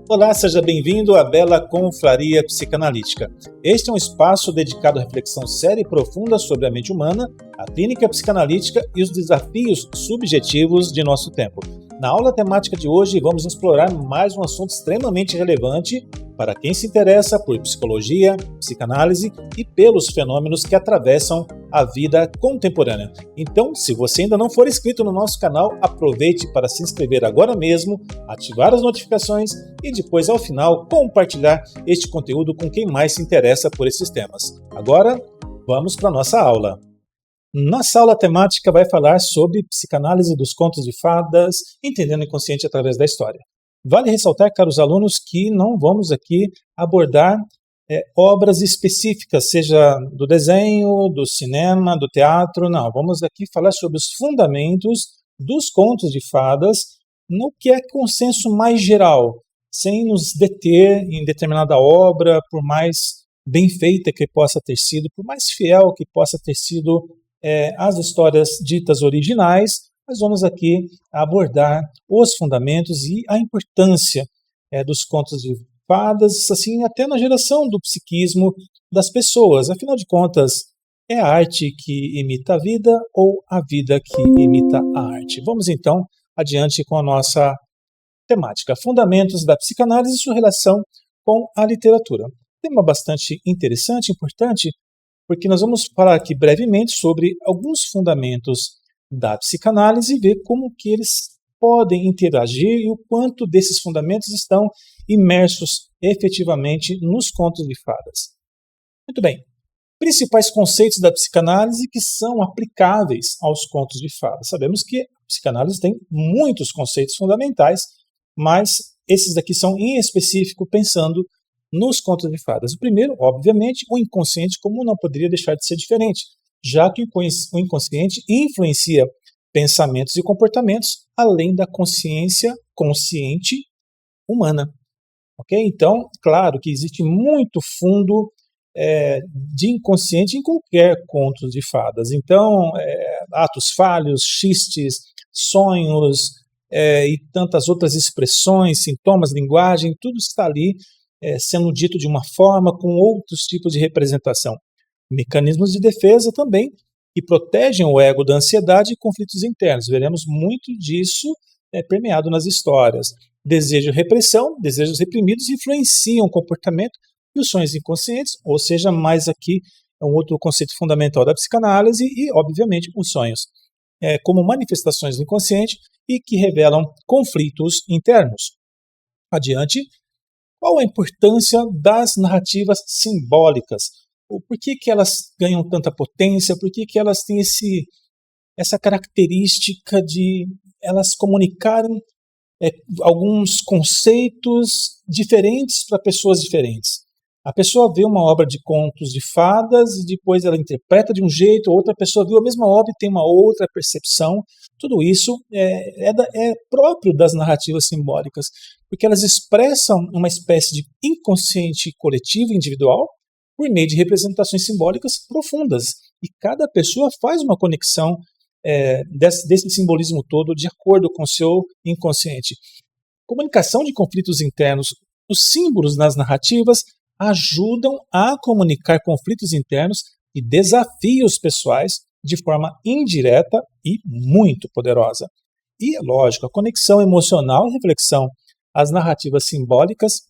Olá, seja bem-vindo à Bela Confraria Psicanalítica. Este é um espaço dedicado à reflexão séria e profunda sobre a mente humana, a clínica psicanalítica e os desafios subjetivos de nosso tempo. Na aula temática de hoje, vamos explorar mais um assunto extremamente relevante para quem se interessa por psicologia, psicanálise e pelos fenômenos que atravessam a vida contemporânea. Então, se você ainda não for inscrito no nosso canal, aproveite para se inscrever agora mesmo, ativar as notificações e depois, ao final, compartilhar este conteúdo com quem mais se interessa por esses temas. Agora, vamos para a nossa aula. Nossa aula temática vai falar sobre psicanálise dos contos de fadas, entendendo o inconsciente através da história. Vale ressaltar, caros alunos, que não vamos aqui abordar obras específicas, seja do desenho, do cinema, do teatro, não. Vamos aqui falar sobre os fundamentos dos contos de fadas, no que é consenso mais geral, sem nos deter em determinada obra, por mais bem feita que possa ter sido, por mais fiel que possa ter sido as histórias ditas originais. Nós vamos aqui abordar os fundamentos e a importância dos contos de fadas, assim, até na geração do psiquismo das pessoas. Afinal de contas, é a arte que imita a vida ou a vida que imita a arte? Vamos então adiante com a nossa temática. Fundamentos da psicanálise e sua relação com a literatura. Tema bastante interessante, importante, porque nós vamos falar aqui brevemente sobre alguns fundamentos da psicanálise e ver como que eles podem interagir e o quanto desses fundamentos estão imersos efetivamente nos contos de fadas. Muito bem. Principais conceitos da psicanálise que são aplicáveis aos contos de fadas. Sabemos que a psicanálise tem muitos conceitos fundamentais, mas esses daqui são em específico pensando nos contos de fadas. O primeiro, obviamente, o inconsciente, como não poderia deixar de ser diferente, já que o inconsciente influencia pensamentos e comportamentos além da consciência consciente humana. Ok? Então, claro que existe muito fundo de inconsciente em qualquer conto de fadas. Então, atos falhos, xistes, sonhos e tantas outras expressões, sintomas, linguagem, tudo está ali sendo dito de uma forma com outros tipos de representação. Mecanismos de defesa também, que protegem o ego da ansiedade e conflitos internos. Veremos muito disso permeado nas histórias. Desejo e repressão, desejos reprimidos influenciam o comportamento e os sonhos inconscientes, ou seja, mais aqui é um outro conceito fundamental da psicanálise e, obviamente, os sonhos, como manifestações do inconsciente e que revelam conflitos internos. Adiante, qual a importância das narrativas simbólicas? Por que elas ganham tanta potência? Por que elas têm essa característica de elas comunicarem alguns conceitos diferentes para pessoas diferentes? A pessoa vê uma obra de contos de fadas e depois ela interpreta de um jeito, outra pessoa viu a mesma obra e tem uma outra percepção. Tudo isso é próprio das narrativas simbólicas, porque elas expressam uma espécie de inconsciente coletivo individual por meio de representações simbólicas profundas. E cada pessoa faz uma conexão desse simbolismo todo de acordo com o seu inconsciente. Comunicação de conflitos internos. Os símbolos nas narrativas ajudam a comunicar conflitos internos e desafios pessoais de forma indireta e muito poderosa. E, é lógico, a conexão emocional e reflexão. As narrativas simbólicas,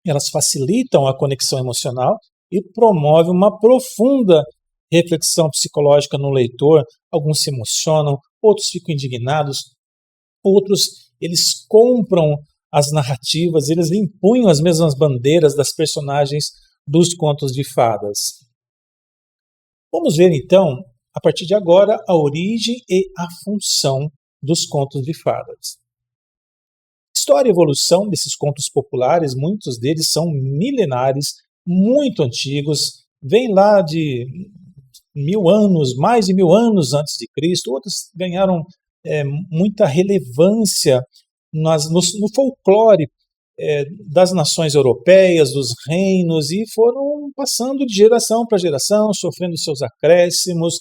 elas facilitam a conexão emocional e promovem uma profunda reflexão psicológica no leitor. Alguns se emocionam, outros ficam indignados, outros eles compram as narrativas, eles impunham as mesmas bandeiras das personagens dos contos de fadas. Vamos ver então, a partir de agora, a origem e a função dos contos de fadas. História e evolução desses contos populares, muitos deles são milenares, muito antigos, vêm lá de 1000 anos, mais de 1000 anos antes de Cristo, outros ganharam muita relevância no folclore das nações europeias, dos reinos, e foram passando de geração para geração, sofrendo seus acréscimos,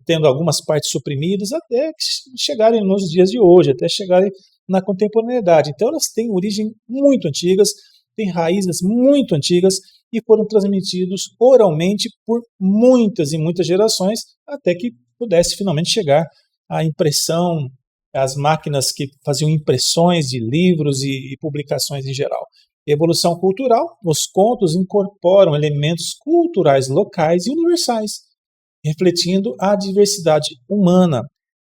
tendo algumas partes suprimidas, até chegarem nos dias de hoje, até chegarem na contemporaneidade. Então elas têm origem muito antigas, têm raízes muito antigas e foram transmitidos oralmente por muitas e muitas gerações, até que pudesse finalmente chegar à impressão, às máquinas que faziam impressões de livros e publicações em geral. Evolução cultural, os contos incorporam elementos culturais locais e universais, refletindo a diversidade humana.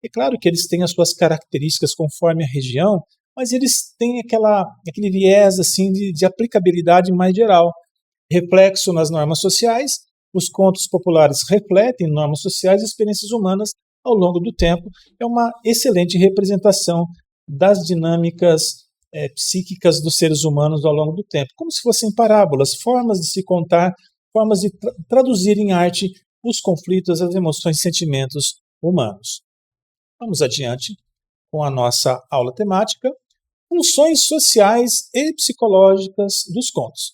É claro que eles têm as suas características conforme a região, mas eles têm aquele viés assim, de aplicabilidade mais geral. Reflexo nas normas sociais, os contos populares refletem normas sociais e experiências humanas ao longo do tempo. É uma excelente representação das dinâmicas psíquicas dos seres humanos ao longo do tempo, como se fossem parábolas, formas de se contar, formas de traduzir em arte os conflitos, as emoções e sentimentos humanos. Vamos adiante com a nossa aula temática, funções sociais e psicológicas dos contos.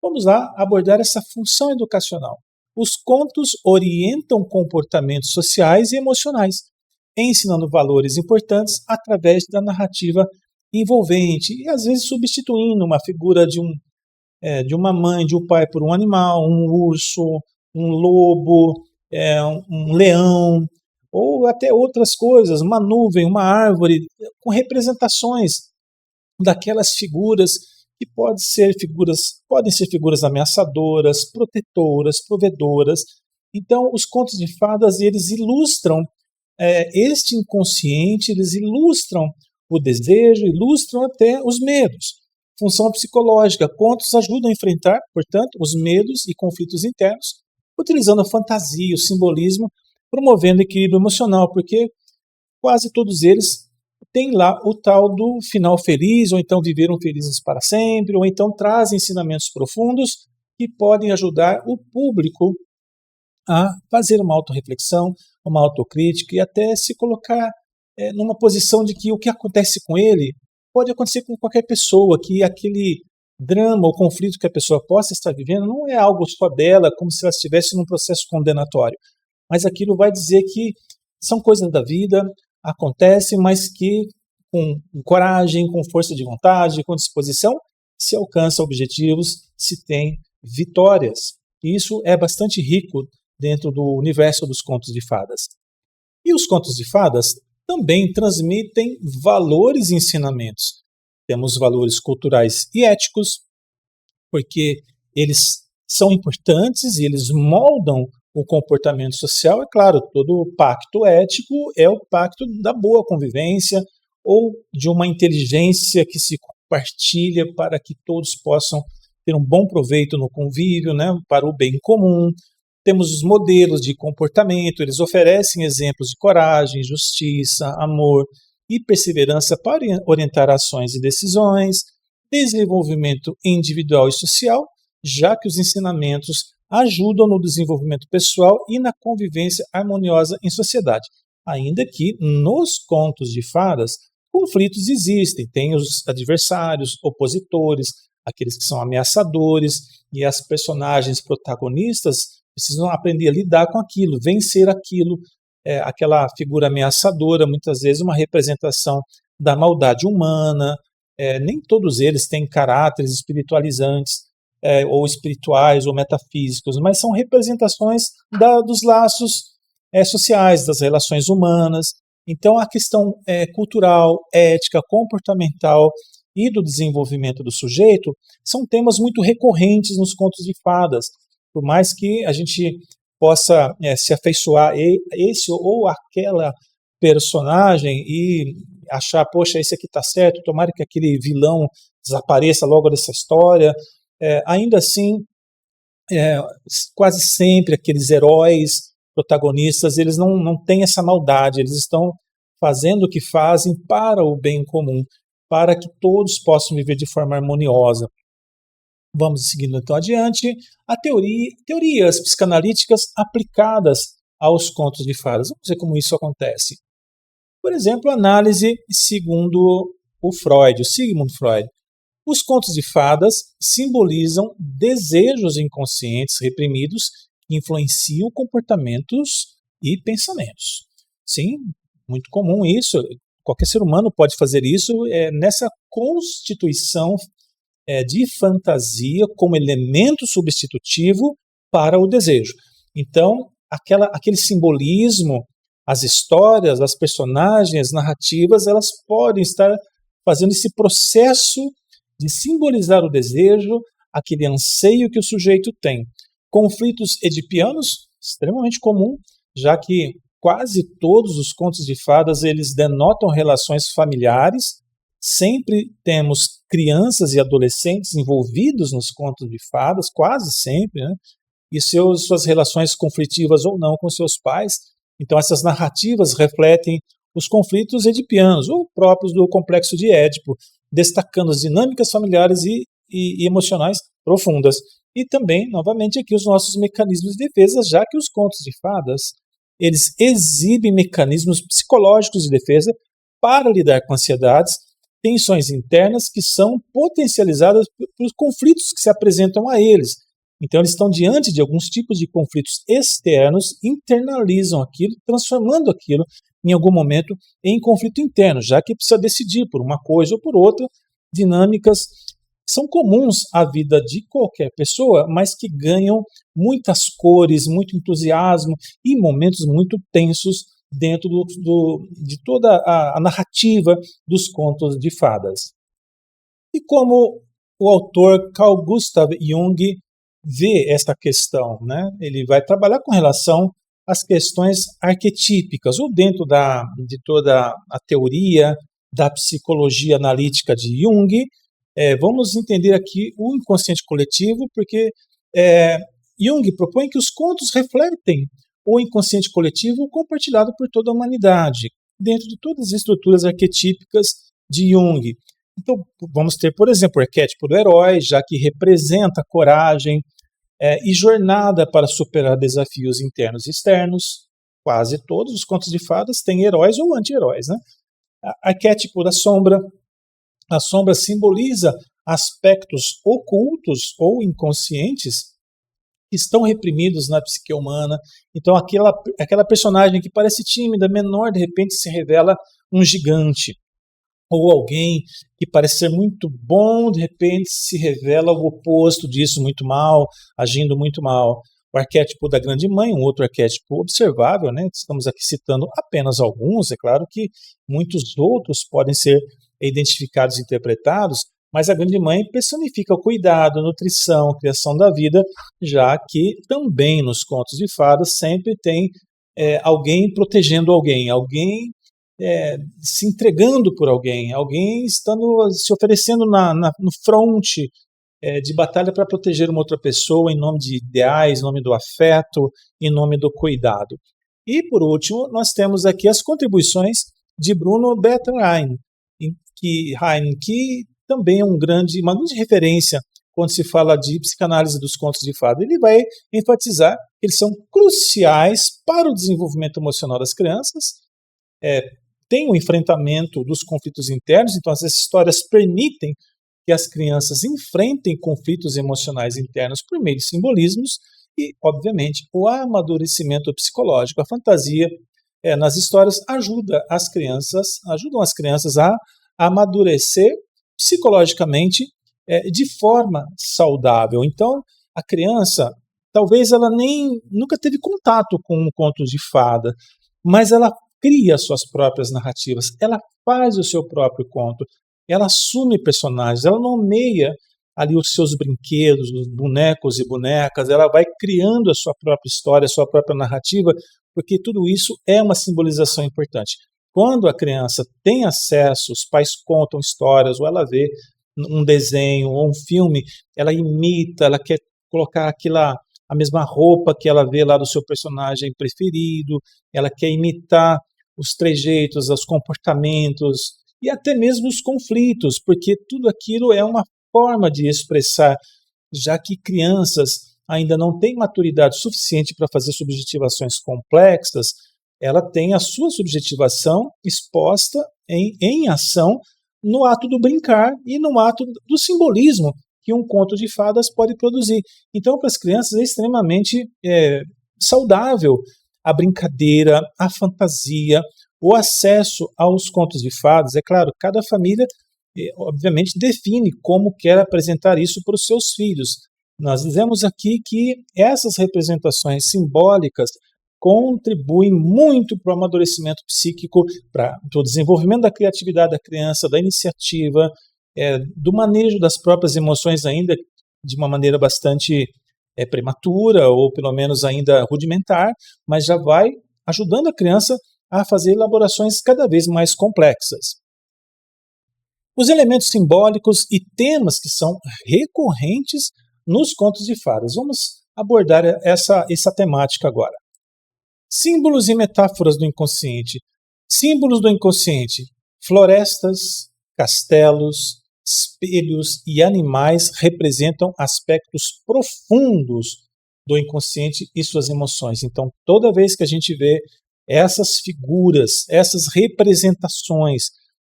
Vamos lá abordar essa função educacional. Os contos orientam comportamentos sociais e emocionais, ensinando valores importantes através da narrativa envolvente e às vezes substituindo uma figura de uma mãe, de um pai por um animal, um urso, um lobo, um leão, ou até outras coisas, uma nuvem, uma árvore, com representações daquelas figuras que podem ser figuras ameaçadoras, protetoras, provedoras. Então, os contos de fadas, eles ilustram este inconsciente, eles ilustram o desejo, ilustram até os medos. Função psicológica, contos ajudam a enfrentar, portanto, os medos e conflitos internos, utilizando a fantasia, o simbolismo, promovendo equilíbrio emocional, porque quase todos eles têm lá o tal do final feliz, ou então viveram felizes para sempre, ou então trazem ensinamentos profundos que podem ajudar o público a fazer uma autorreflexão, uma autocrítica e até se colocar numa posição de que o que acontece com ele pode acontecer com qualquer pessoa, que aquele drama ou conflito que a pessoa possa estar vivendo não é algo só dela, como se ela estivesse num processo condenatório. Mas aquilo vai dizer que são coisas da vida, acontecem, mas que com coragem, com força de vontade, com disposição, se alcança objetivos, se tem vitórias. E isso é bastante rico dentro do universo dos contos de fadas. E os contos de fadas também transmitem valores e ensinamentos. Temos valores culturais e éticos, porque eles são importantes e eles moldam o comportamento social. É claro, todo pacto ético é o pacto da boa convivência ou de uma inteligência que se compartilha para que todos possam ter um bom proveito no convívio, né, para o bem comum. Temos os modelos de comportamento, eles oferecem exemplos de coragem, justiça, amor e perseverança para orientar ações e decisões, desenvolvimento individual e social, já que os ensinamentos ajudam no desenvolvimento pessoal e na convivência harmoniosa em sociedade. Ainda que nos contos de fadas, conflitos existem, tem os adversários, opositores, aqueles que são ameaçadores, e as personagens protagonistas precisam aprender a lidar com aquilo, vencer aquilo, aquela figura ameaçadora, muitas vezes uma representação da maldade humana. Nem todos eles têm caráteres espiritualizantes, ou espirituais ou metafísicos, mas são representações dos laços sociais, das relações humanas. Então a questão cultural, ética, comportamental e do desenvolvimento do sujeito são temas muito recorrentes nos contos de fadas. Por mais que a gente possa se afeiçoar a esse ou aquela personagem e achar, poxa, esse aqui está certo, tomara que aquele vilão desapareça logo dessa história, ainda assim, quase sempre aqueles heróis protagonistas, eles não têm essa maldade, eles estão fazendo o que fazem para o bem comum, para que todos possam viver de forma harmoniosa. Vamos seguindo então adiante, teorias psicanalíticas aplicadas aos contos de fadas. Vamos ver como isso acontece. Por exemplo, análise segundo o Sigmund Freud. Os contos de fadas simbolizam desejos inconscientes reprimidos que influenciam comportamentos e pensamentos. Sim, muito comum isso. qualquer ser humano pode fazer isso nessa constituição de fantasia como elemento substitutivo para o desejo. Então, aquele simbolismo, as histórias, as personagens, as narrativas, elas podem estar fazendo esse processo de simbolizar o desejo, aquele anseio que o sujeito tem. Conflitos edipianos, extremamente comum, já que quase todos os contos de fadas eles denotam relações familiares. Sempre temos crianças e adolescentes envolvidos nos contos de fadas, quase sempre, né? E suas relações conflitivas ou não com seus pais. Então essas narrativas refletem os conflitos edipianos, ou próprios do complexo de Édipo, destacando as dinâmicas familiares e emocionais profundas. E também, novamente, aqui os nossos mecanismos de defesa, já que os contos de fadas eles exibem mecanismos psicológicos de defesa para lidar com ansiedades, tensões internas que são potencializadas pelos conflitos que se apresentam a eles. Então, eles estão diante de alguns tipos de conflitos externos, internalizam aquilo, transformando aquilo, em algum momento, em conflito interno, já que precisa decidir por uma coisa ou por outra, dinâmicas que são comuns à vida de qualquer pessoa, mas que ganham muitas cores, muito entusiasmo e momentos muito tensos dentro de toda a narrativa dos contos de fadas. E como o autor Carl Gustav Jung vê esta questão, né? Ele vai trabalhar com relação às questões arquetípicas, ou dentro de toda a teoria da psicologia analítica de Jung. Vamos entender aqui o inconsciente coletivo, porque Jung propõe que os contos refletem o inconsciente coletivo compartilhado por toda a humanidade, dentro de todas as estruturas arquetípicas de Jung. Então, vamos ter, por exemplo, o arquétipo do herói, já que representa coragem e jornada para superar desafios internos e externos. Quase todos os contos de fadas têm heróis ou anti-heróis, né? Arquétipo da sombra. A sombra simboliza aspectos ocultos ou inconscientes que estão reprimidos na psique humana. Então, aquela personagem que parece tímida, menor, de repente se revela um gigante. Ou alguém que parece ser muito bom, de repente se revela o oposto disso, muito mal, agindo muito mal. O arquétipo da grande mãe, um outro arquétipo observável, né? Estamos aqui citando apenas alguns, é claro que muitos outros podem ser identificados e interpretados, mas a grande mãe personifica o cuidado, a nutrição, a criação da vida, já que também nos contos de fadas sempre tem alguém protegendo alguém se entregando por alguém estando se oferecendo no fronte de batalha para proteger uma outra pessoa em nome de ideais, em nome do afeto, em nome do cuidado. E, por último, nós temos aqui as contribuições de Bruno Bettelheim, que também é uma grande referência quando se fala de psicanálise dos contos de fada. Ele vai enfatizar que eles são cruciais para o desenvolvimento emocional das crianças, tem o enfrentamento dos conflitos internos, então essas histórias permitem que as crianças enfrentem conflitos emocionais internos por meio de simbolismos e, obviamente, o amadurecimento psicológico. A fantasia nas histórias ajudam as crianças a amadurecer psicologicamente de forma saudável. Então, a criança, talvez ela nunca teve contato com um conto de fada, mas ela cria suas próprias narrativas, ela faz o seu próprio conto, ela assume personagens, ela nomeia ali os seus brinquedos, os bonecos e bonecas, ela vai criando a sua própria história, a sua própria narrativa, porque tudo isso é uma simbolização importante. Quando a criança tem acesso, os pais contam histórias, ou ela vê um desenho ou um filme, ela imita, ela quer colocar a mesma roupa que ela vê lá do seu personagem preferido, ela quer imitar os trejeitos, os comportamentos e até mesmo os conflitos, porque tudo aquilo é uma forma de expressar, já que crianças ainda não têm maturidade suficiente para fazer subjetivações complexas, ela tem a sua subjetivação exposta em ação no ato do brincar e no ato do simbolismo que um conto de fadas pode produzir. Então, para as crianças é extremamente saudável a brincadeira, a fantasia, o acesso aos contos de fadas. É claro, cada família, obviamente, define como quer apresentar isso para os seus filhos. Nós dizemos aqui que essas representações simbólicas contribuem muito para o amadurecimento psíquico, para o desenvolvimento da criatividade da criança, da iniciativa, do manejo das próprias emoções ainda de uma maneira bastante prematura, ou pelo menos ainda rudimentar, mas já vai ajudando a criança a fazer elaborações cada vez mais complexas. Os elementos simbólicos e temas que são recorrentes nos contos de fadas. Vamos abordar essa temática agora. Símbolos e metáforas do inconsciente. Símbolos do inconsciente. Florestas, castelos, espelhos e animais representam aspectos profundos do inconsciente e suas emoções. Então, toda vez que a gente vê essas figuras, essas representações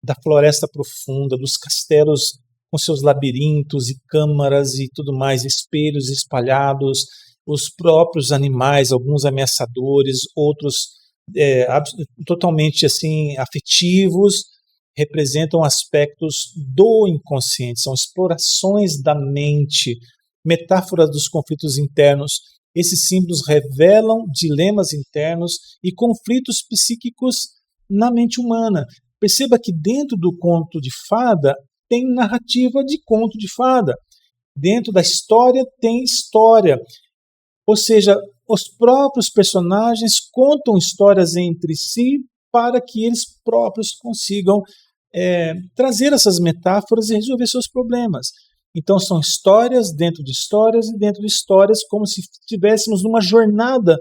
da floresta profunda, dos castelos com seus labirintos e câmaras e tudo mais, espelhos espalhados, os próprios animais, alguns ameaçadores, outros totalmente assim afetivos, representam aspectos do inconsciente, são explorações da mente, metáforas dos conflitos internos. Esses símbolos revelam dilemas internos e conflitos psíquicos na mente humana. Perceba que dentro do conto de fada tem narrativa de conto de fada. Dentro da história tem história. Ou seja, os próprios personagens contam histórias entre si para que eles próprios consigam trazer essas metáforas e resolver seus problemas. Então são histórias dentro de histórias e dentro de histórias, como se estivéssemos numa jornada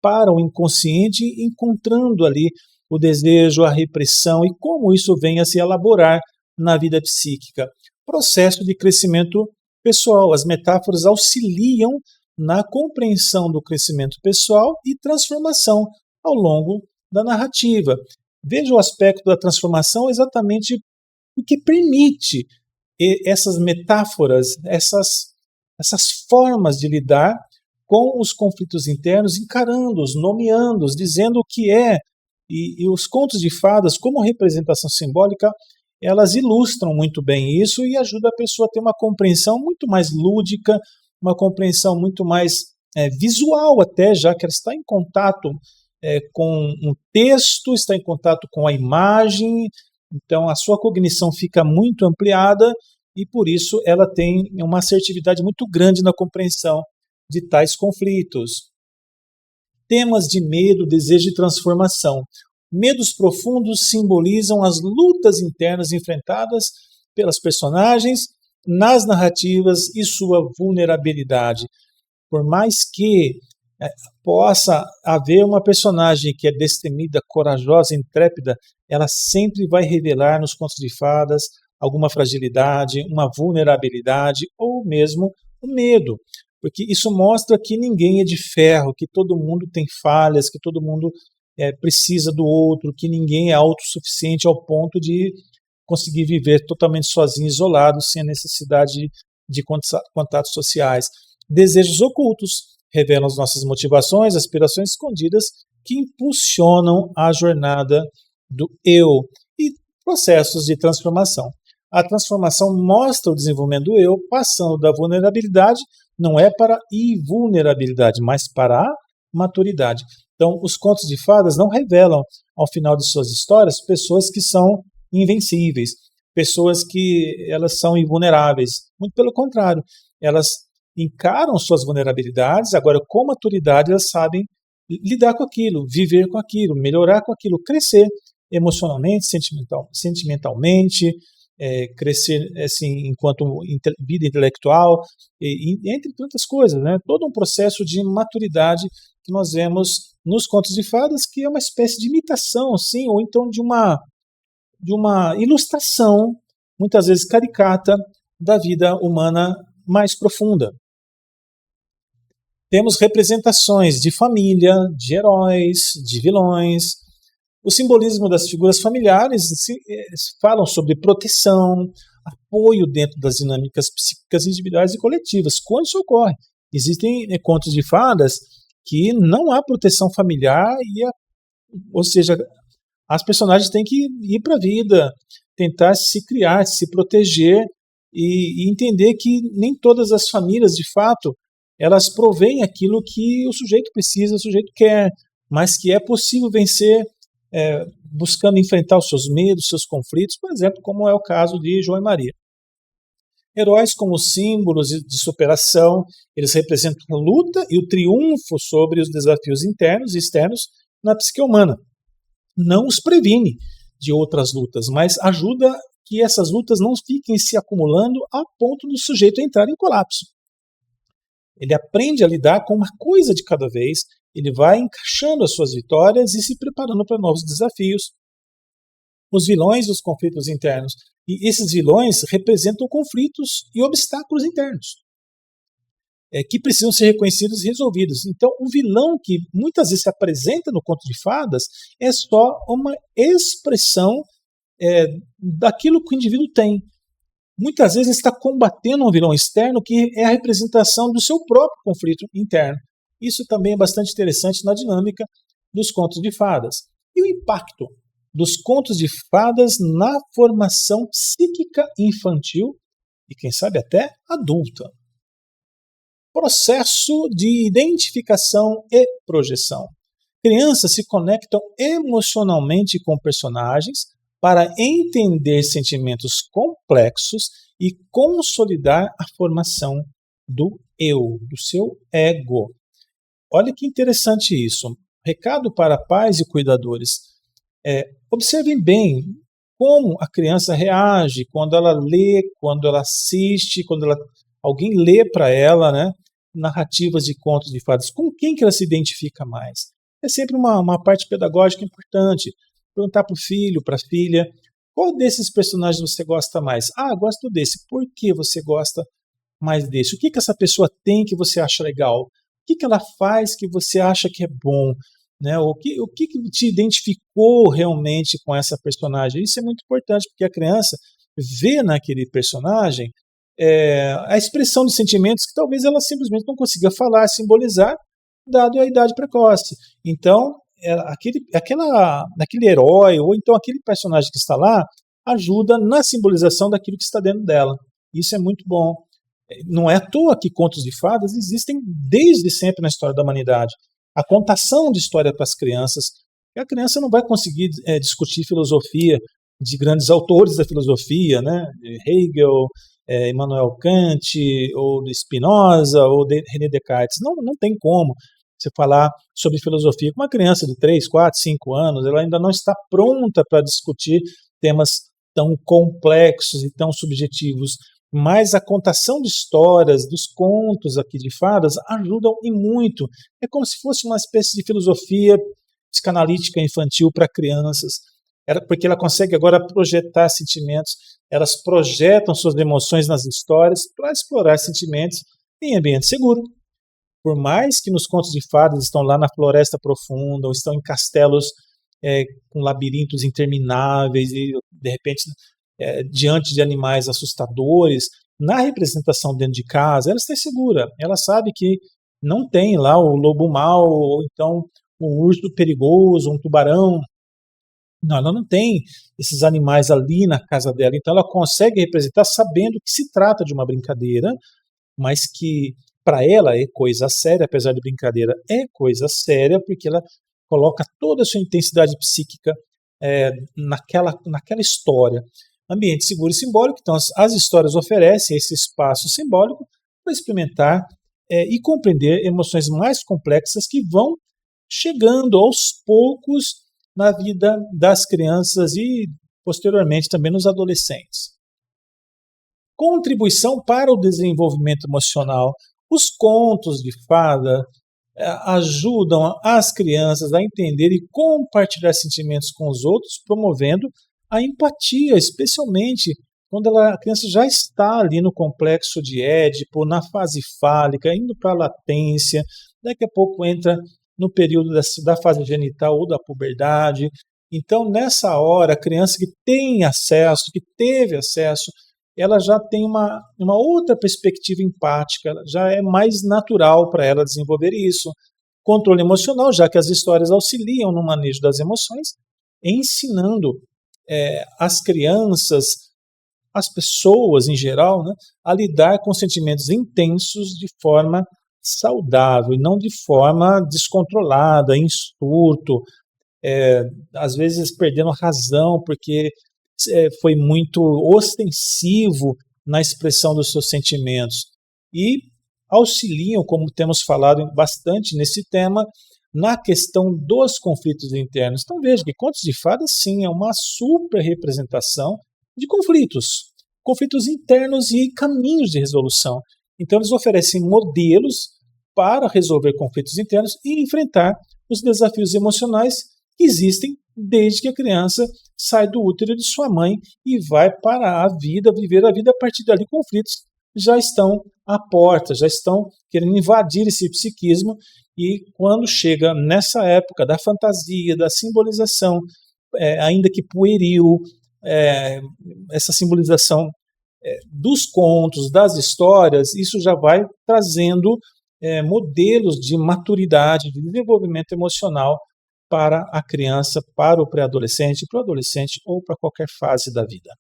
para o inconsciente, encontrando ali o desejo, a repressão e como isso vem a se elaborar na vida psíquica. Processo de crescimento pessoal. As metáforas auxiliam na compreensão do crescimento pessoal e transformação ao longo da narrativa. Veja o aspecto da transformação exatamente o que permite essas metáforas, essas formas de lidar com os conflitos internos, encarando-os, nomeando-os, dizendo o que é. E os contos de fadas, como representação simbólica, elas ilustram muito bem isso e ajudam a pessoa a ter uma compreensão muito mais lúdica, uma compreensão muito mais visual até, já que ela está em contato com um texto, está em contato com a imagem, então a sua cognição fica muito ampliada e por isso ela tem uma assertividade muito grande na compreensão de tais conflitos. Temas de medo, desejo e transformação. Medos profundos simbolizam as lutas internas enfrentadas pelas personagens nas narrativas e sua vulnerabilidade. Por mais que possa haver uma personagem que é destemida, corajosa, intrépida, ela sempre vai revelar nos contos de fadas alguma fragilidade, uma vulnerabilidade ou mesmo o medo. Porque isso mostra que ninguém é de ferro, que todo mundo tem falhas, que todo mundo precisa do outro, que ninguém é autossuficiente ao ponto de conseguir viver totalmente sozinho, isolado, sem a necessidade de contatos sociais. Desejos ocultos revelam as nossas motivações, aspirações escondidas que impulsionam a jornada do eu e processos de transformação. A transformação mostra o desenvolvimento do eu, passando da vulnerabilidade, não é para a invulnerabilidade, mas para a maturidade. Então, os contos de fadas não revelam, ao final de suas histórias, pessoas que são invencíveis, pessoas que elas são invulneráveis. Muito pelo contrário, elas encaram suas vulnerabilidades, agora com maturidade elas sabem lidar com aquilo, viver com aquilo, melhorar com aquilo, crescer emocionalmente, sentimentalmente, crescer assim, enquanto vida intelectual, entre tantas coisas, né? Todo um processo de maturidade que nós vemos nos contos de fadas, que é uma espécie de imitação, sim, ou então de uma ilustração, muitas vezes caricata, da vida humana mais profunda. Temos representações de família, de heróis, de vilões. O simbolismo das figuras familiares falam sobre proteção, apoio dentro das dinâmicas psíquicas individuais e coletivas. Quando isso ocorre? Existem contos de fadas que não há proteção familiar, ou seja, as personagens têm que ir para a vida, tentar se criar, se proteger e entender que nem todas as famílias, de fato, elas provêm aquilo que o sujeito precisa, o sujeito quer, mas que é possível vencer buscando enfrentar os seus medos, seus conflitos, por exemplo, como é o caso de João e Maria. Heróis como símbolos de superação, eles representam a luta e o triunfo sobre os desafios internos e externos na psique humana. Não os previne de outras lutas, mas ajuda que essas lutas não fiquem se acumulando a ponto do sujeito entrar em colapso. Ele aprende a lidar com uma coisa de cada vez, ele vai encaixando as suas vitórias e se preparando para novos desafios. Os vilões dos conflitos internos. E esses vilões representam conflitos e obstáculos internos que precisam ser reconhecidos e resolvidos. Então, o vilão que muitas vezes se apresenta no conto de fadas é só uma expressão daquilo que o indivíduo tem. Muitas vezes ele está combatendo um vilão externo que é a representação do seu próprio conflito interno. Isso também é bastante interessante na dinâmica dos contos de fadas. E o impacto dos contos de fadas na formação psíquica infantil e, quem sabe, até adulta. Processo de identificação e projeção. Crianças se conectam emocionalmente com personagens para entender sentimentos complexos e consolidar a formação do eu, do seu ego. Olha que interessante isso. Recado para pais e cuidadores. Observem bem como a criança reage quando ela lê, quando ela assiste, quando alguém lê para ela, né, narrativas de contos de fadas. Com quem que ela se identifica mais? É sempre uma parte pedagógica importante. Perguntar para o filho, para a filha, qual desses personagens você gosta mais? Gosto desse. Por que você gosta mais desse? O que essa pessoa tem que você acha legal? O que ela faz que você acha que é bom? Né? O que te identificou realmente com essa personagem? Isso é muito importante, porque a criança vê naquele personagem a expressão de sentimentos que talvez ela simplesmente não consiga falar, simbolizar, dado a idade precoce. Então, aquele herói, ou então aquele personagem que está lá, ajuda na simbolização daquilo que está dentro dela. Isso é muito bom. Não é à toa que contos de fadas existem desde sempre na história da humanidade. A contação de história para as crianças. A criança não vai conseguir discutir filosofia de grandes autores da filosofia, né? Hegel, Immanuel Kant, ou de Spinoza, ou de René Descartes. Não tem como você falar sobre filosofia com uma criança de 3, 4, 5 anos. Ela ainda não está pronta para discutir temas tão complexos e tão subjetivos. Mas a contação de histórias, dos contos aqui de fadas, ajudam e muito. É como se fosse uma espécie de filosofia psicanalítica infantil para crianças, porque ela consegue agora projetar sentimentos, elas projetam suas emoções nas histórias para explorar sentimentos em ambiente seguro. Por mais que nos contos de fadas estão lá na floresta profunda, ou estão em castelos com labirintos intermináveis e, de repente, diante de animais assustadores, na representação dentro de casa, ela está segura. Ela sabe que não tem lá o lobo mau, ou então um urso perigoso, um tubarão. Não, ela não tem esses animais ali na casa dela. Então ela consegue representar sabendo que se trata de uma brincadeira, mas que para ela é coisa séria, apesar de brincadeira, é coisa séria, porque ela coloca toda a sua intensidade psíquica naquela história. Ambiente seguro e simbólico, então as histórias oferecem esse espaço simbólico para experimentar e compreender emoções mais complexas que vão chegando aos poucos na vida das crianças e posteriormente também nos adolescentes. Contribuição para o desenvolvimento emocional. Os contos de fada ajudam as crianças a entender e compartilhar sentimentos com os outros, promovendo a empatia, especialmente quando a criança já está ali no complexo de Édipo, na fase fálica, indo para a latência, daqui a pouco entra no período da fase genital ou da puberdade. Então, nessa hora, a criança que tem acesso, que teve acesso, ela já tem uma outra perspectiva empática, já é mais natural para ela desenvolver isso. Controle emocional, já que as histórias auxiliam no manejo das emoções, ensinando as crianças, as pessoas em geral, né, a lidar com sentimentos intensos de forma saudável e não de forma descontrolada, em surto, às vezes perdendo a razão porque foi muito ostensivo na expressão dos seus sentimentos. E auxiliam, como temos falado bastante nesse tema, na questão dos conflitos internos. Então veja que contos de fadas, sim, é uma super representação de conflitos internos e caminhos de resolução. Então eles oferecem modelos para resolver conflitos internos e enfrentar os desafios emocionais que existem desde que a criança sai do útero de sua mãe e vai para a vida, viver a vida. A partir dali, conflitos já estão à porta, já estão querendo invadir esse psiquismo, e quando chega nessa época da fantasia, da simbolização, ainda que pueril, essa simbolização dos contos, das histórias, isso já vai trazendo modelos de maturidade, de desenvolvimento emocional para a criança, para o pré-adolescente, para o adolescente ou para qualquer fase da vida.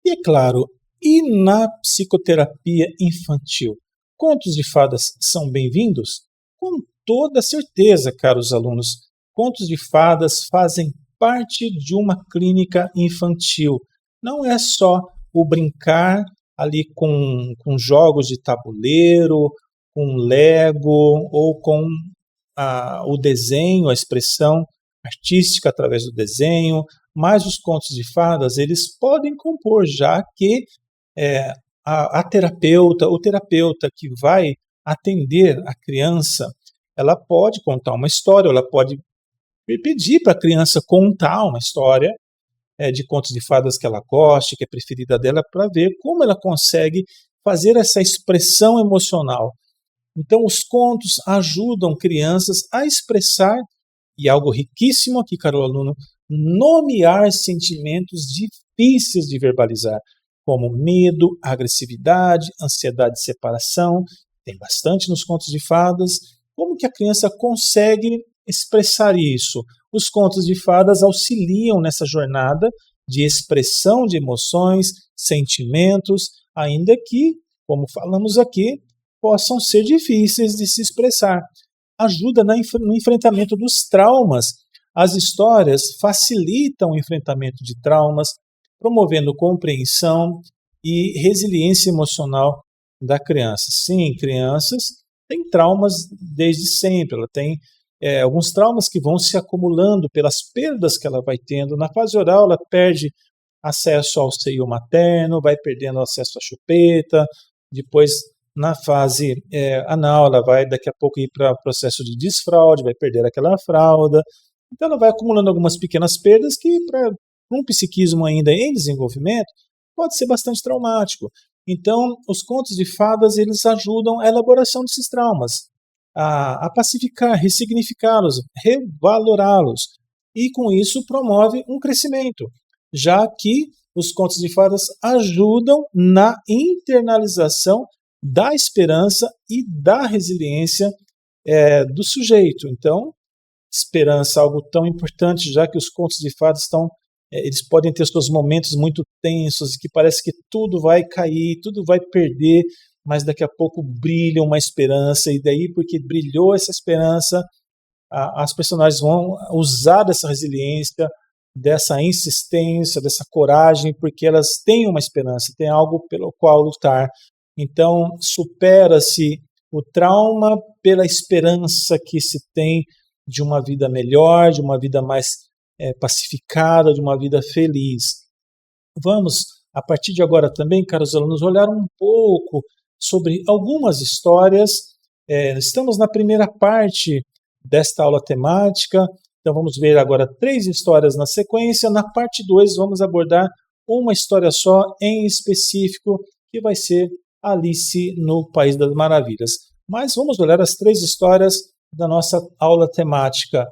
E é claro, e na psicoterapia infantil, contos de fadas são bem-vindos? Com toda certeza, caros alunos, contos de fadas fazem parte de uma clínica infantil. Não é só o brincar ali com jogos de tabuleiro, com Lego ou com o desenho, a expressão artística através do desenho, mas os contos de fadas eles podem compor, já que a terapeuta, o terapeuta que vai atender a criança, ela pode contar uma história, ela pode pedir para a criança contar uma história de contos de fadas que ela goste, que é preferida dela, para ver como ela consegue fazer essa expressão emocional. Então, os contos ajudam crianças a expressar, e algo riquíssimo aqui, caro aluno, nomear sentimentos difíceis de verbalizar, como medo, agressividade, ansiedade de separação. Tem bastante nos contos de fadas. Como que a criança consegue expressar isso? Os contos de fadas auxiliam nessa jornada de expressão de emoções, sentimentos, ainda que, como falamos aqui, possam ser difíceis de se expressar. Ajuda no enfrentamento dos traumas. As histórias facilitam o enfrentamento de traumas, promovendo compreensão e resiliência emocional da criança. Sim, crianças têm traumas desde sempre. Ela tem alguns traumas que vão se acumulando pelas perdas que ela vai tendo. Na fase oral, ela perde acesso ao seio materno, vai perdendo acesso à chupeta. Depois, na fase anal, ela vai daqui a pouco ir para o processo de desfraude, vai perder aquela fralda. Então ela vai acumulando algumas pequenas perdas que, para um psiquismo ainda em desenvolvimento, pode ser bastante traumático. Então, os contos de fadas eles ajudam a elaboração desses traumas, a pacificar, ressignificá-los, revalorá-los. E com isso promove um crescimento, já que os contos de fadas ajudam na internalização da esperança e da resiliência do sujeito. Então, esperança é algo tão importante, já que os contos de fadas eles podem ter seus momentos muito tensos, que parece que tudo vai cair, tudo vai perder, mas daqui a pouco brilha uma esperança, e daí, porque brilhou essa esperança, as personagens vão usar dessa resiliência, dessa insistência, dessa coragem, porque elas têm uma esperança, têm algo pelo qual lutar. Então, supera-se o trauma pela esperança que se tem de uma vida melhor, de uma vida mais pacificada, de uma vida feliz. Vamos, a partir de agora também, caros alunos, olhar um pouco sobre algumas histórias. Estamos na primeira parte desta aula temática, então vamos ver agora 3 histórias na sequência. Na parte 2 vamos abordar uma história só em específico, que vai ser Alice no País das Maravilhas. Mas vamos olhar as 3 histórias da nossa aula temática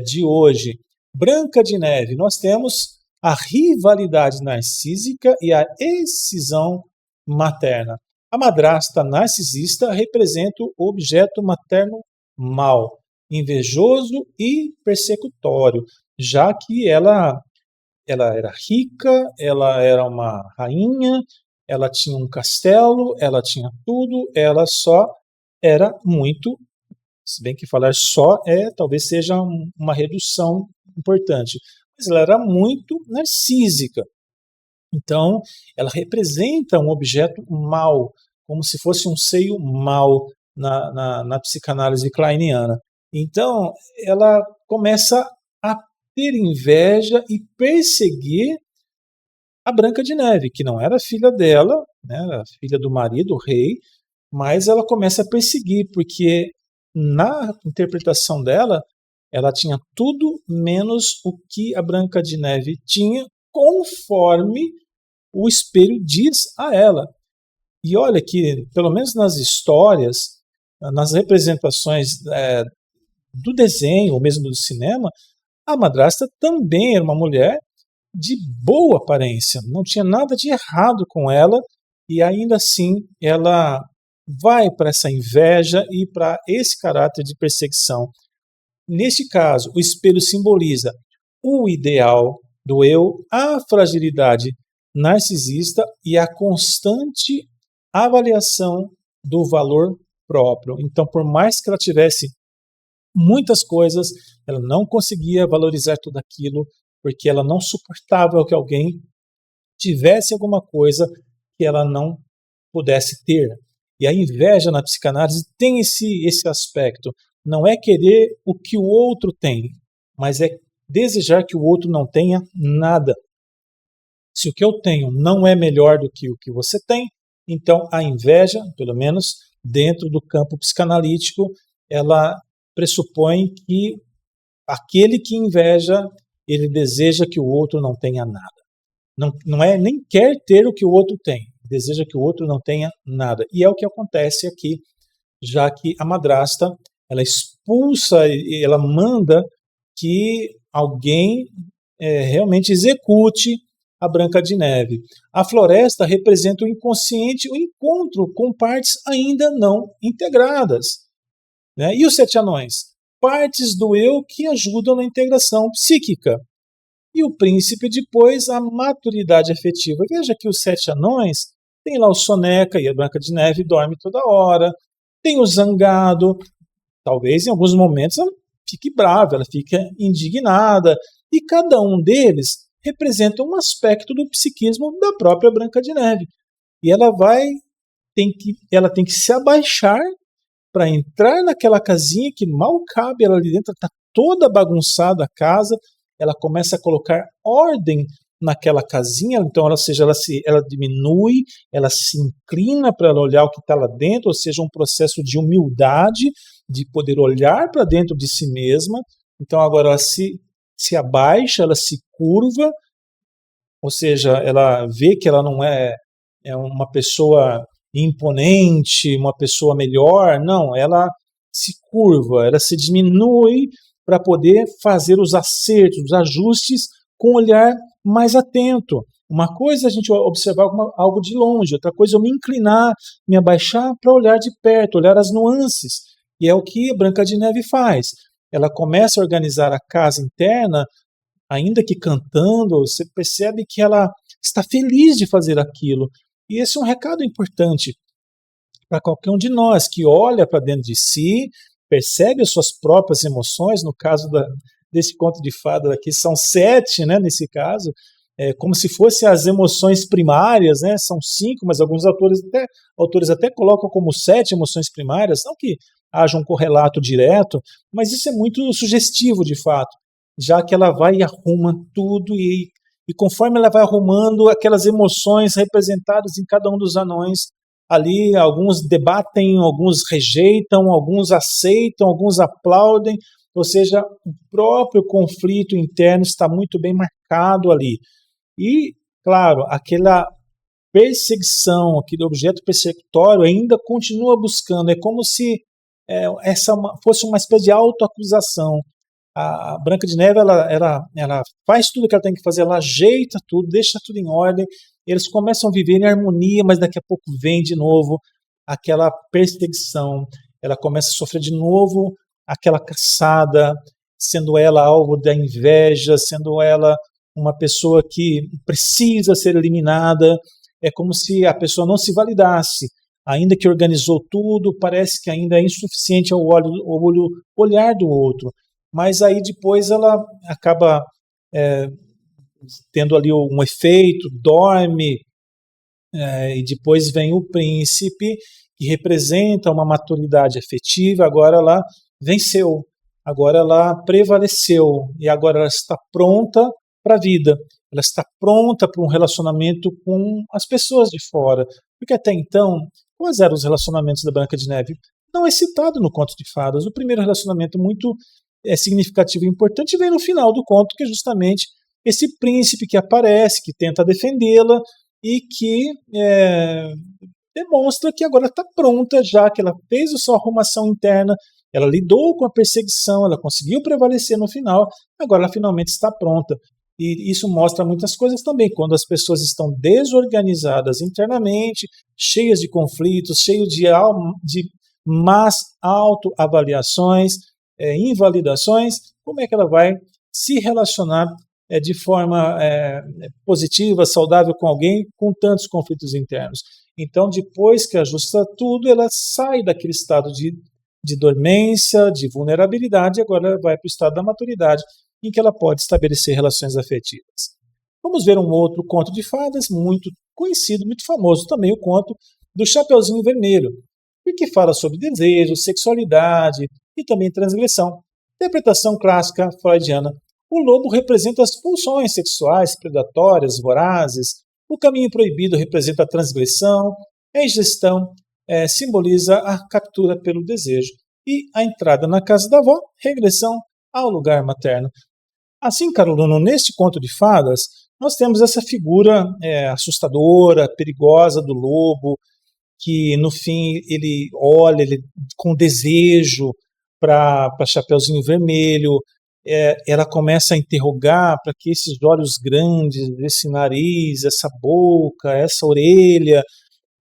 de hoje. Branca de Neve, nós temos a rivalidade narcísica e a excisão materna. A madrasta narcisista representa o objeto materno mau, invejoso e persecutório. já que ela era rica, ela era uma rainha, ela tinha um castelo, ela tinha tudo, ela só era muito, se bem que falar só talvez seja uma redução importante, mas ela era muito narcísica. Então, ela representa um objeto mau, como se fosse um seio mau na psicanálise kleiniana. Então, ela começa a ter inveja e perseguir a Branca de Neve, que não era filha dela, né, era filha do marido, o rei, mas ela começa a perseguir, porque na interpretação dela, ela tinha tudo menos o que a Branca de Neve tinha, conforme o espelho diz a ela. E olha que, pelo menos nas histórias, nas representações do desenho, ou mesmo do cinema, a madrasta também era uma mulher de boa aparência, não tinha nada de errado com ela, e ainda assim ela vai para essa inveja e para esse caráter de perseguição. Neste caso, o espelho simboliza o ideal do eu, a fragilidade narcisista e a constante avaliação do valor próprio. Então, por mais que ela tivesse muitas coisas, ela não conseguia valorizar tudo aquilo, porque ela não suportava que alguém tivesse alguma coisa que ela não pudesse ter. E a inveja na psicanálise tem esse aspecto. Não é querer o que o outro tem, mas é desejar que o outro não tenha nada. Se o que eu tenho não é melhor do que o que você tem, então a inveja, pelo menos dentro do campo psicanalítico, ela pressupõe que aquele que inveja, ele deseja que o outro não tenha nada. Não é nem quer ter o que o outro tem, deseja que o outro não tenha nada. E é o que acontece aqui, já que a madrasta, ela expulsa e ela manda que alguém realmente execute a Branca de Neve. A floresta representa o inconsciente, o encontro com partes ainda não integradas. Né? E os 7 anões? Partes do eu que ajudam na integração psíquica. E o príncipe depois a maturidade afetiva. Veja que os 7 anões, tem lá o Soneca e a Branca de Neve dorme toda hora, tem o zangado, talvez em alguns momentos ela fique brava, ela fique indignada, e cada um deles representa um aspecto do psiquismo da própria Branca de Neve. E ela tem que se abaixar para entrar naquela casinha que mal cabe ela ali dentro, está toda bagunçada a casa, ela começa a colocar ordem naquela casinha, então ela diminui, ela se inclina para olhar o que está lá dentro, ou seja, um processo de humildade, de poder olhar para dentro de si mesma. Então agora ela se abaixa, ela se curva, ou seja, ela vê que ela não é uma pessoa imponente, uma pessoa melhor, não, ela se curva, ela se diminui para poder fazer os acertos, os ajustes com um olhar mais atento. Uma coisa é a gente observar algo de longe, outra coisa é eu me inclinar, me abaixar para olhar de perto, olhar as nuances. E é o que a Branca de Neve faz. Ela começa a organizar a casa interna, ainda que cantando, você percebe que ela está feliz de fazer aquilo. E esse é um recado importante para qualquer um de nós, que olha para dentro de si, percebe as suas próprias emoções. No caso desse conto de fada aqui, são 7, né, nesse caso, como se fossem as emoções primárias, né, são 5, mas alguns autores até colocam como 7 emoções primárias, não que haja um correlato direto, mas isso é muito sugestivo de fato, já que ela vai e arruma tudo e conforme ela vai arrumando aquelas emoções representadas em cada um dos anões, ali alguns debatem, alguns rejeitam, alguns aceitam, alguns aplaudem, ou seja, o próprio conflito interno está muito bem marcado ali. E, claro, aquela perseguição, aquele objeto persecutório ainda continua buscando, é como se fosse uma espécie de autoacusação. A Branca de Neve, ela faz tudo o que ela tem que fazer, ela ajeita tudo, deixa tudo em ordem, eles começam a viver em harmonia, mas daqui a pouco vem de novo aquela perseguição, ela começa a sofrer de novo aquela caçada, sendo ela alvo da inveja, sendo ela uma pessoa que precisa ser eliminada. É como se a pessoa não se validasse. Ainda que organizou tudo, parece que ainda é insuficiente ao olhar do outro. Mas aí depois ela acaba tendo ali um efeito, dorme, e depois vem o príncipe, que representa uma maturidade afetiva. Agora ela venceu, agora ela prevaleceu, e agora ela está pronta para a vida, ela está pronta para um relacionamento com as pessoas de fora, porque até então, quais eram os relacionamentos da Branca de Neve? Não é citado no Conto de Fadas. O primeiro relacionamento muito significativo e importante vem no final do conto, que é justamente esse príncipe que aparece, que tenta defendê-la e que demonstra que agora está pronta, já que ela fez a sua arrumação interna, ela lidou com a perseguição, ela conseguiu prevalecer no final, agora ela finalmente está pronta. E isso mostra muitas coisas também, quando as pessoas estão desorganizadas internamente, cheias de conflitos, cheias de más autoavaliações, invalidações, como é que ela vai se relacionar de forma positiva, saudável com alguém com tantos conflitos internos? Então, depois que ajusta tudo, ela sai daquele estado de dormência, de vulnerabilidade, e agora ela vai para o estado da maturidade, em que ela pode estabelecer relações afetivas. Vamos ver um outro conto de fadas muito conhecido, muito famoso também, o conto do Chapeuzinho Vermelho, que fala sobre desejo, sexualidade e também transgressão. Interpretação clássica freudiana. O lobo representa as pulsões sexuais predatórias, vorazes. O caminho proibido representa a transgressão. A ingestão simboliza a captura pelo desejo. E a entrada na casa da avó, regressão ao lugar materno. Assim, Carolina, neste conto de fadas, nós temos essa figura assustadora, perigosa do lobo, que no fim ele olha com desejo para Chapeuzinho Vermelho. Ela começa a interrogar para que esses olhos grandes, esse nariz, essa boca, essa orelha,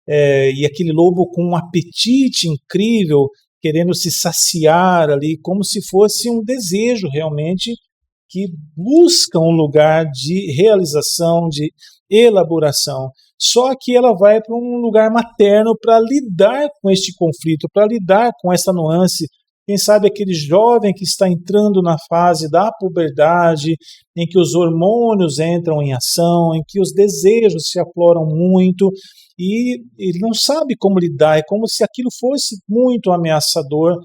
e aquele lobo com um apetite incrível, querendo se saciar ali, como se fosse um desejo realmente que busca um lugar de realização, de elaboração. Só que ela vai para um lugar materno para lidar com este conflito, para lidar com essa nuance. Quem sabe aquele jovem que está entrando na fase da puberdade, em que os hormônios entram em ação, em que os desejos se afloram muito, e ele não sabe como lidar, é como se aquilo fosse muito ameaçador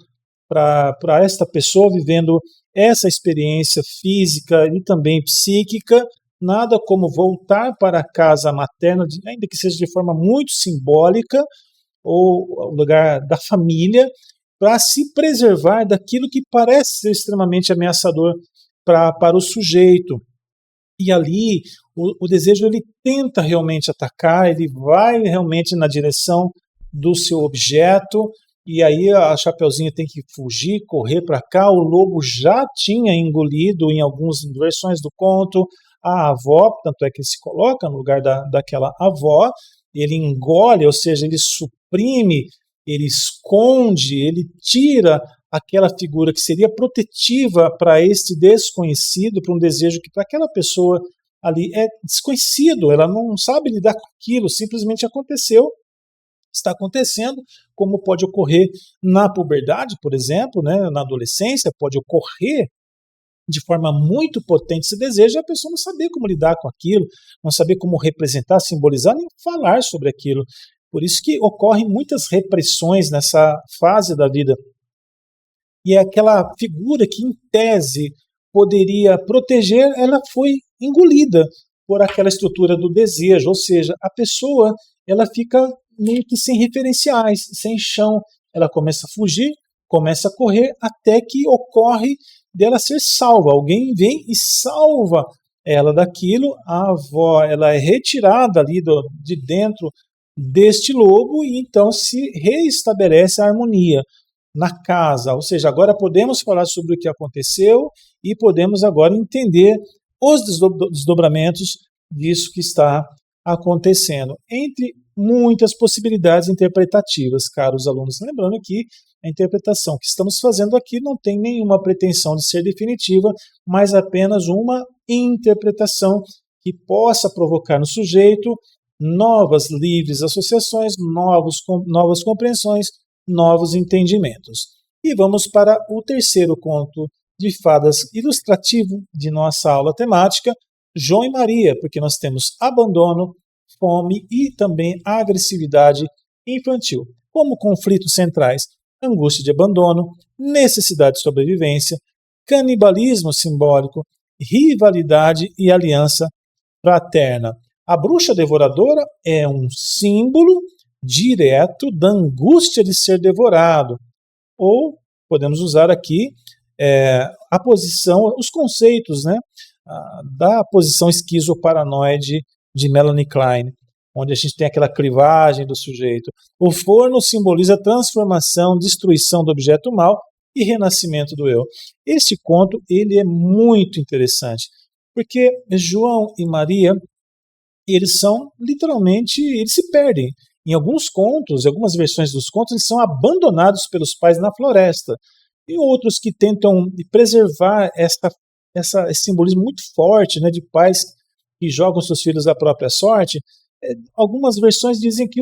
para esta pessoa vivendo essa experiência física e também psíquica. Nada como voltar para a casa materna, ainda que seja de forma muito simbólica, ou o lugar da família, para se preservar daquilo que parece ser extremamente ameaçador para o sujeito. E ali o desejo ele tenta realmente atacar, ele vai realmente na direção do seu objeto, e aí a Chapeuzinho tem que fugir, correr para cá. O lobo já tinha engolido, em algumas versões do conto, a avó, tanto é que ele se coloca no lugar daquela avó, ele engole, ou seja, ele suprime, ele esconde, ele tira aquela figura que seria protetiva para este desconhecido, para um desejo que para aquela pessoa ali é desconhecido, ela não sabe lidar com aquilo, simplesmente aconteceu, está acontecendo, como pode ocorrer na puberdade, por exemplo, né, na adolescência, pode ocorrer de forma muito potente esse desejo, a pessoa não saber como lidar com aquilo, não saber como representar, simbolizar, nem falar sobre aquilo. Por isso que ocorrem muitas repressões nessa fase da vida. E aquela figura que, em tese, poderia proteger, ela foi engolida por aquela estrutura do desejo, ou seja, a pessoa ela fica meio que sem referenciais, sem chão, ela começa a fugir, começa a correr, até que ocorre dela ser salva. Alguém vem e salva ela daquilo, a avó ela é retirada ali de dentro deste lobo e então se reestabelece a harmonia na casa. Ou seja, agora podemos falar sobre o que aconteceu e podemos agora entender os desdobramentos disso que está acontecendo, entre muitas possibilidades interpretativas, caros alunos. Lembrando que a interpretação que estamos fazendo aqui não tem nenhuma pretensão de ser definitiva, mas apenas uma interpretação que possa provocar no sujeito novas livres associações, novas compreensões, novos entendimentos. E vamos para o terceiro conto de fadas ilustrativo de nossa aula temática, João e Maria, porque nós temos abandono, fome e também agressividade infantil. Como conflitos centrais, angústia de abandono, necessidade de sobrevivência, canibalismo simbólico, rivalidade e aliança fraterna. A bruxa devoradora é um símbolo direto da angústia de ser devorado. Ou podemos usar aqui a posição, os conceitos, né, da posição esquizoparanoide de Melanie Klein, onde a gente tem aquela clivagem do sujeito. O forno simboliza transformação, destruição do objeto mal e renascimento do eu. Este conto ele é muito interessante, porque João e Maria, eles são literalmente, eles se perdem. Em alguns contos, em algumas versões dos contos, eles são abandonados pelos pais na floresta. E outros que tentam preservar esse simbolismo muito forte, né, de pais que jogam seus filhos à própria sorte. Algumas versões dizem que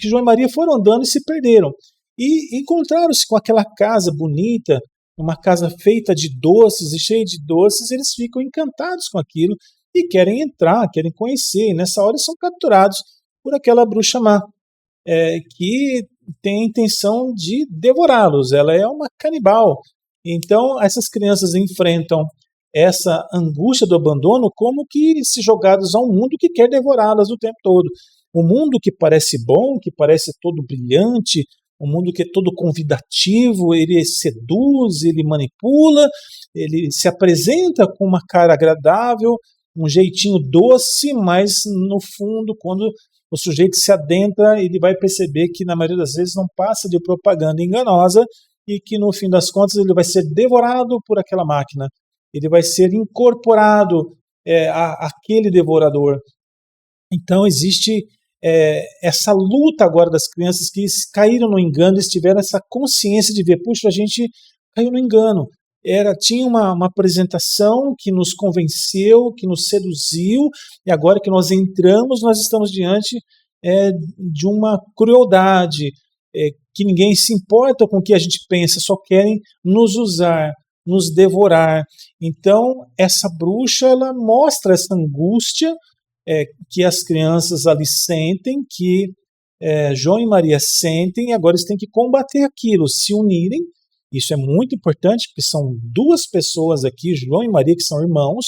João e Maria foram andando e se perderam. E encontraram-se com aquela casa bonita, uma casa feita de doces e cheia de doces, eles ficam encantados com aquilo e querem entrar, querem conhecer. E nessa hora são capturados por aquela bruxa má, que tem a intenção de devorá-los. Ela é uma canibal. Então, essas crianças enfrentam essa angústia do abandono como que se jogados a um mundo que quer devorá-las o tempo todo. Um mundo que parece bom, que parece todo brilhante, um mundo que é todo convidativo, ele seduz, ele manipula, ele se apresenta com uma cara agradável, um jeitinho doce, mas no fundo, quando o sujeito se adentra, ele vai perceber que na maioria das vezes não passa de propaganda enganosa e que no fim das contas ele vai ser devorado por aquela máquina. Ele vai ser incorporado àquele devorador. Então existe essa luta agora das crianças que caíram no engano, eles tiveram essa consciência de ver, puxa, a gente caiu no engano. Tinha uma apresentação que nos convenceu, que nos seduziu, e agora que nós entramos, nós estamos diante de uma crueldade, que ninguém se importa com o que a gente pensa, só querem nos usar, nos devorar. Então, essa bruxa, ela mostra essa angústia que as crianças ali sentem, que João e Maria sentem, e agora eles têm que combater aquilo, se unirem. Isso é muito importante, porque são duas pessoas aqui, João e Maria, que são irmãos,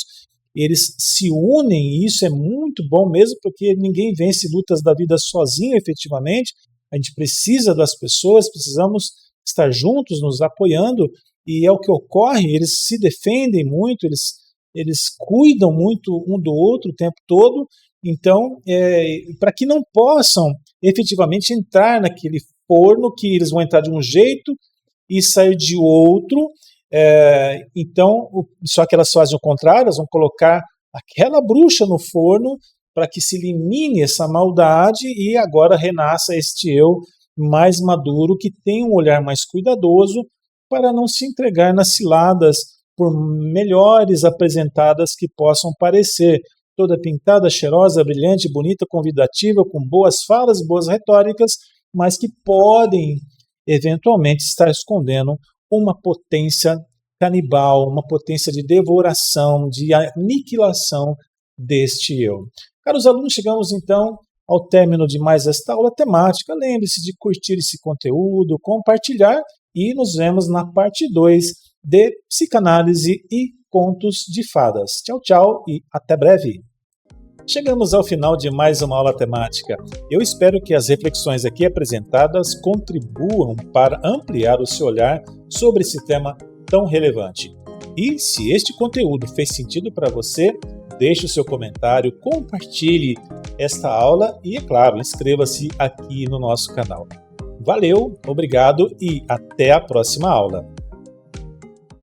eles se unem, e isso é muito bom mesmo, porque ninguém vence lutas da vida sozinho, efetivamente. A gente precisa das pessoas, precisamos estar juntos, nos apoiando, e é o que ocorre. Eles se defendem muito, eles cuidam muito um do outro o tempo todo. Então, para que não possam efetivamente entrar naquele forno, que eles vão entrar de um jeito e sair de outro, então, só que elas fazem o contrário, elas vão colocar aquela bruxa no forno para que se elimine essa maldade e agora renasça este eu mais maduro, que tem um olhar mais cuidadoso para não se entregar nas ciladas, por melhores apresentadas que possam parecer, toda pintada, cheirosa, brilhante, bonita, convidativa, com boas falas, boas retóricas, mas que podem eventualmente estar escondendo uma potência canibal, uma potência de devoração, de aniquilação deste eu. Caros alunos, chegamos então ao término de mais esta aula temática. Lembre-se de curtir esse conteúdo, compartilhar, e nos vemos na parte 2 de psicanálise e contos de fadas. Tchau, tchau e até breve! Chegamos ao final de mais uma aula temática. Eu espero que as reflexões aqui apresentadas contribuam para ampliar o seu olhar sobre esse tema tão relevante. E se este conteúdo fez sentido para você, deixe o seu comentário, compartilhe esta aula e, é claro, inscreva-se aqui no nosso canal. Valeu, obrigado e até a próxima aula.